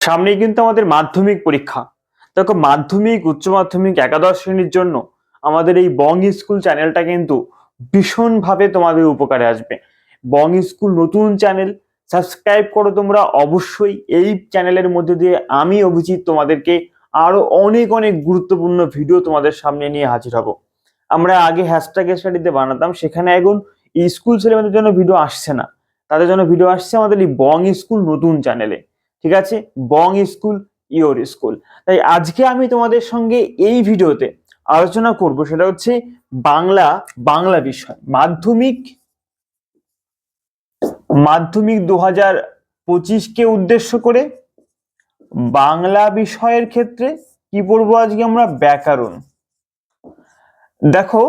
সামনেই কিন্তু আমাদের মাধ্যমিক পরীক্ষা। দেখো, মাধ্যমিক, উচ্চ মাধ্যমিক, একাদশ শ্রেণীর জন্য আমাদের এই বং স্কুল চ্যানেলটা কিন্তু ভীষণভাবে তোমাদের উপকারে আসবে। বং স্কুল নতুন চ্যানেল, সাবস্ক্রাইব করো তোমরা অবশ্যই। এই চ্যানেলের মধ্যে দিয়ে আমি অভিজিৎ তোমাদেরকে আরো অনেক অনেক গুরুত্বপূর্ণ ভিডিও তোমাদের সামনে নিয়ে হাজির হব। আমরা আগে হ্যাশট্যাগ স্টাডিতে বানাতাম, সেখানে এখন স্কুল ছেলেমেয়েদের জন্য ভিডিও আসছে না, তাদের জন্য ভিডিও আসছে আমাদের এই বং স্কুল নতুন চ্যানেলে। ঠিক আছে, বং স্কুল ইওর স্কুল। তাই আজকে আমি তোমাদের সঙ্গে এই ভিডিওতে আলোচনা করব, সেটা হচ্ছে বাংলা বিষয় মাধ্যমিক 2025 উদ্দেশ্য করে বাংলা বিষয়ের ক্ষেত্রে কি পড়বো আজকে আমরা? ব্যাকরণ। দেখো,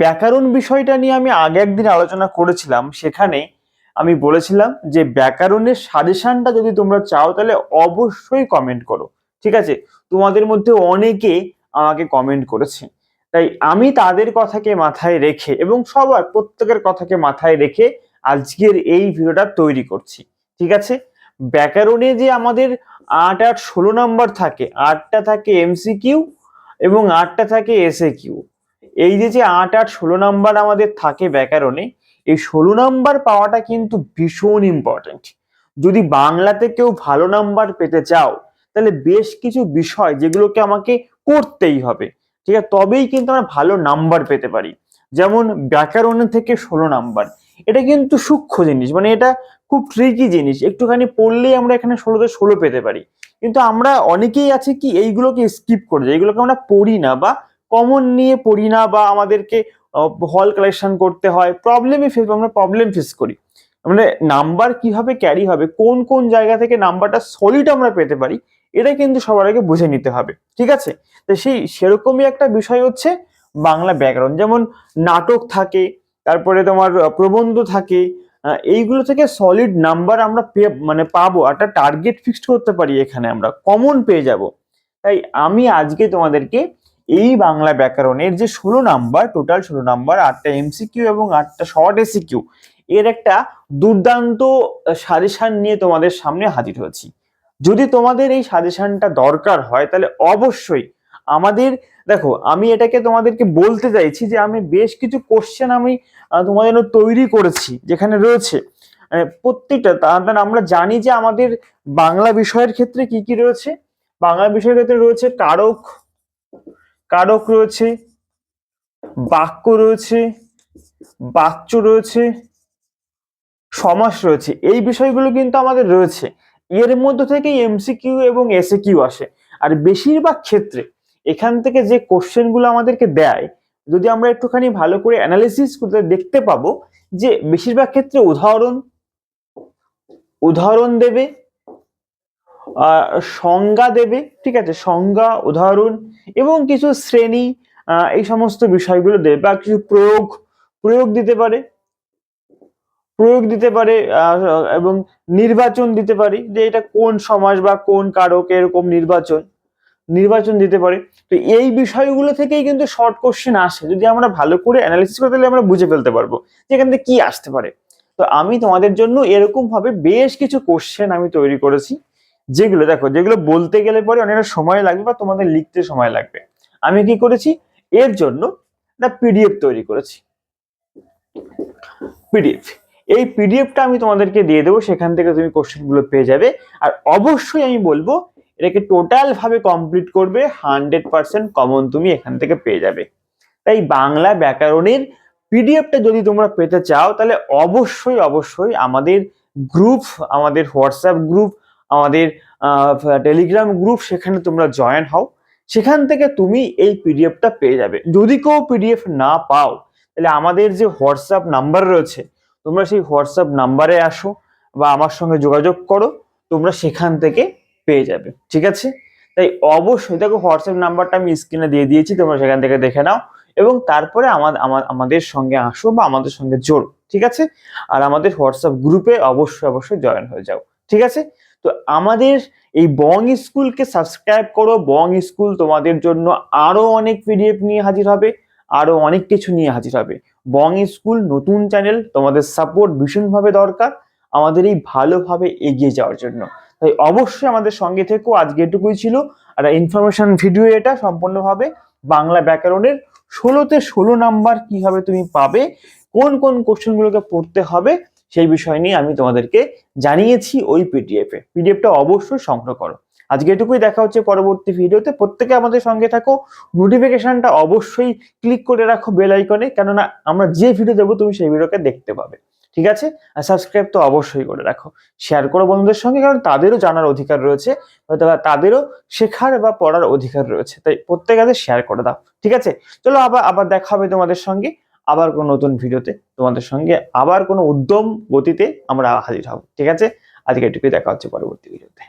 ব্যাকরণ বিষয়টা নিয়ে আমি আগে একদিন আলোচনা করেছিলাম। সেখানে আমি বলেছিলাম যে ব্যাকরণের সাজেশনটা যদি তোমরা চাও তাহলে অবশ্যই কমেন্ট করো। ঠিক আছে, তোমাদের মধ্যে অনেকে আমাকে কমেন্ট করেছে, তাই আমি তাদের কথাকে মাথায় রেখে এবং সবার প্রত্যেকের কথাকে মাথায় রেখে আজকের এই ভিডিওটা তৈরি করছি। ঠিক আছে, ব্যাকরণে যে আমাদের 8, 8, 16 নাম্বার থাকে, 8টা থাকে এমসিকিউ এবং 8টা থাকে এসএকিউ। এই যে 8, 8, 16 নাম্বার আমাদের থাকে ব্যাকরণে, এই 16 নাম্বার পাওয়াটা কিন্তু ভীষণ ইম্পর্টেন্ট। যদি বাংলাতে কেউ ভালো নাম্বার পেতে চাও তাহলে বেশ কিছু বিষয় যেগুলোকে আমাকে করতেই হবে, ঠিক আছে, তবেই কিন্তু আমরা ভালো নাম্বার পেতে পারি। যেমন ব্যাকরণের থেকে 16 নাম্বার, এটা কিন্তু সূক্ষ্ম জিনিস, মানে এটা খুব ট্রিকি জিনিস, একটুখানি পড়লেই আমরা এখানে 16তে 16 পেতে পারি। কিন্তু আমরা অনেকেই আছে কি এইগুলোকে স্কিপ করে যাই, এগুলোকে আমরা পড়ি না বা কমন নিয়ে পড়ি না, বা আমাদেরকে হল কালেকশন করতে হয়, আমরা প্রবলেম ফেস করি। মানে নাম্বার কিভাবে ক্যারি হবে, কোন কোন জায়গা থেকে নাম্বারটা সলিড আমরা পেতে পারি, এটা কিন্তু সবার আগে বুঝে নিতে হবে। ঠিক আছে, তো সেরকমই একটা বিষয় হচ্ছে বাংলা ব্যাকরণ। যেমন নাটক থাকে, তারপরে তোমার প্রবন্ধ থাকে, এইগুলো থেকে সলিড নাম্বার আমরা মানে পাবো, একটা টার্গেট ফিক্সড করতে পারি, এখানে আমরা কমন পেয়ে যাব। তাই আমি আজকে তোমাদেরকে এই বাংলা ব্যাকরণের যে 16 নাম্বার, টোটাল 16 নাম্বার, 8টা এমসিকিউ এবং 8টা শর্ট এসিকিউ, এর একটা দুর্দান্ত সাজেশন নিয়ে তোমাদের সামনে হাজির হয়েছি। যদি তোমাদের এই সাজেশনটা দরকার হয় তাহলে অবশ্যই আমাদের, দেখো আমি এটাকে তোমাদেরকে বলতে চাইছি যে আমি বেশ কিছু কোশ্চেন আমি তোমাদের জন্য তৈরি করেছি, যেখানে রয়েছে প্রত্যেকটা, তার আমরা জানি যে আমাদের বাংলা বিষয়ের ক্ষেত্রে কি কি রয়েছে। বাংলা বিষয়ের ক্ষেত্রে রয়েছে কারক, কারক রয়েছে, বাক্য রয়েছে, বাচ্য রয়েছে, সমাস রয়েছে, এই বিষয়গুলো কিন্তু আমাদের রয়েছে। এর মধ্যে থেকে এমসিকিউ এবং এসএকিউ আসে। আর বেশিরভাগ ক্ষেত্রে এখান থেকে যে কোশ্চেন গুলো আমাদেরকে দেয়, যদি আমরা একটুখানি ভালো করে অ্যানালিসিস করতে দেখতে পাবো যে বেশিরভাগ ক্ষেত্রে উদাহরণ দেবে, সংজ্ঞা দেবে, ঠিক আছে, সংজ্ঞা, উদাহরণ এবং কিছু শ্রেণী, এই সমস্ত বিষয়গুলো দেবে, বা কিছু প্রয়োগ দিতে পারে, এবং নির্বাচন দিতে পারি, যে এটা কোন সমাস বা কোন কারক, এরকম নির্বাচন দিতে পারে। তো এই বিষয়গুলো থেকেই কিন্তু শর্ট কোশ্চেন আসে, যদি আমরা ভালো করে অ্যানালিসিস করতে তাহলে আমরা বুঝে ফেলতে পারবো যে এখান থেকে কি আসতে পারে। তো আমি তোমাদের জন্য এরকম ভাবে বেশ কিছু কোশ্চেন আমি তৈরি করেছি, যেগুলো দেখো, যেগুলো বলতে গেলে পরে অনেকটা সময় লাগবে বা তোমাদের লিখতে সময় লাগবে। আমি কি করেছি, এর জন্য একটা পিডিএফ তৈরি করেছি। পিডিএফ, এই পিডিএফটা আমি তোমাদেরকে দিয়ে দেবো, সেখান থেকে তুমি কোশ্চেনগুলো পেয়ে যাবে। আর অবশ্যই আমি বলবো এটাকে টোটাল ভাবে কমপ্লিট করবে, 100% কমন তুমি এখান থেকে পেয়ে যাবে। তাই বাংলা ব্যাকরণের পিডিএফটা যদি তোমরা পেতে চাও তাহলে অবশ্যই অবশ্যই আমাদের গ্রুপ, আমাদের হোয়াটসঅ্যাপ গ্রুপ, আমাদের টেলিগ্রাম গ্রুপ, সেখানে তোমরা জয়েন হও, সেখান থেকে তুমি এই পিডিএফটা পেয়ে যাবে। যদি কেউ পিডিএফ না পাও তাহলে আমাদের যে হোয়াটসঅ্যাপ নাম্বার রয়েছে, তোমরা সেই হোয়াটসঅ্যাপ নাম্বারে আসো বা আমার সঙ্গে যোগাযোগ করো, তোমরা সেখান থেকে পেয়ে যাবে। ঠিক আছে, তাই অবশ্যই দেখো হোয়াটসঅ্যাপ নাম্বারটা আমি স্ক্রিনে দিয়ে দিয়েছি, তোমরা সেখান থেকে দেখে নাও এবং তারপরে আমাদের সঙ্গে আসো বা আমাদের সঙ্গে জোড়ো। ঠিক আছে, আর আমাদের হোয়াটসঅ্যাপ গ্রুপে অবশ্যই অবশ্যই জয়েন হয়ে যাও। ঠিক আছে, তো আমাদের এই বং স্কুলকে সাবস্ক্রাইব করো। বং স্কুল তোমাদের জন্য আরো অনেক পিডিএফ নিয়ে হাজির হবে, আরো অনেক কিছু নিয়ে হাজির হবে। বং স্কুল নতুন চ্যানেল, তোমাদের সাপোর্ট ভীষণভাবে দরকার। আমাদের এই ভালোভাবে এগিয়ে যাওয়ার জন্য। তাই অবশ্যই আমাদের সঙ্গে থেকো। আজকে এটুকুই ছিল, আর ইনফরমেশন ভিডিও এটা সম্পূর্ণভাবে বাংলা ব্যাকরণের 16তে 16 নাম্বার কিভাবে তুমি পাবে, কোন কোন কোশ্চেনগুলোকে পড়তে হবে সেই বিষয় নিয়ে আমি তোমাদেরকে জানিয়েছি ওই পিডিএফটা অবশ্যই সংগ্রহ করো। আজকে এটুকুই, দেখা হচ্ছে পরবর্তী ভিডিওতে। প্রত্যেকে আমাদের সঙ্গে থাকো, নোটিফিকেশনটা অবশ্যই ক্লিক করে রাখো বেল আইকনে, কেননা আমরা যে ভিডিও দেবো তুমি সেই ভিডিওকে দেখতে পাবে। ঠিক আছে? আর সাবস্ক্রাইব তো অবশ্যই করে রাখো, শেয়ার করো বন্ধুদের সঙ্গে, কারণ তাদেরও জানার অধিকার রয়েছে, হয়তো তাদেরও শেখার বা পড়ার অধিকার রয়েছে। তাই প্রত্যেকে শেয়ার করে দাও। ঠিক আছে? চলো আবার দেখা হবে তোমাদের সঙ্গে, আবার কোনো নতুন ভিডিওতে তোমাদের সঙ্গে আবার কোনো উদ্যম গতিতে আমরা হাজির হব। ঠিক আছে? আজকে এটুকুই, দেখা হচ্ছে পরবর্তী ভিডিওতে।